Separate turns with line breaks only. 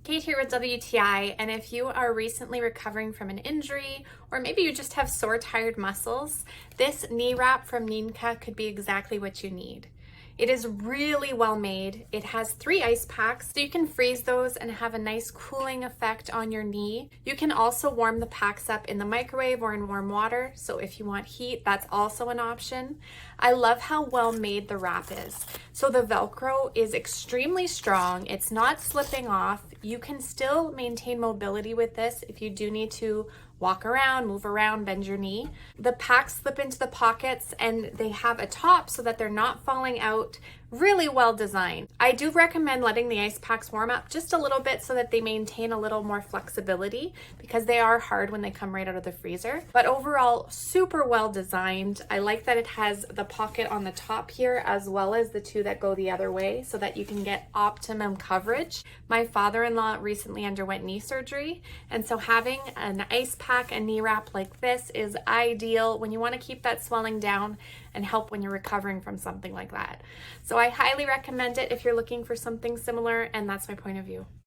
Kate here with WTI, and if you are recently recovering from an injury, or maybe you just have sore, tired muscles, this knee wrap from NEENCA could be exactly what you need. It is really well made. It has 3 ice packs, so you can freeze those and have a nice cooling effect on your knee. You can also warm the packs up in the microwave or in warm water, so if you want heat, that's also an option. I love how well made the wrap is. So the Velcro is extremely strong. It's not slipping off. You can still maintain mobility with this if you do need to walk around, move around, bend your knee. The packs slip into the pockets and they have a top so that they're not falling out. Really well designed. I do recommend letting the ice packs warm up just a little bit so that they maintain a little more flexibility because they are hard when they come right out of the freezer. But overall, super well designed. I like that it has the pocket on the top here as well as the 2 that go the other way so that you can get optimum coverage. My father-in-law recently underwent knee surgery, and so having an ice pack and knee wrap like this is ideal when you want to keep that swelling down and help when you're recovering from something like that. So I highly recommend it if you're looking for something similar, and that's my point of view.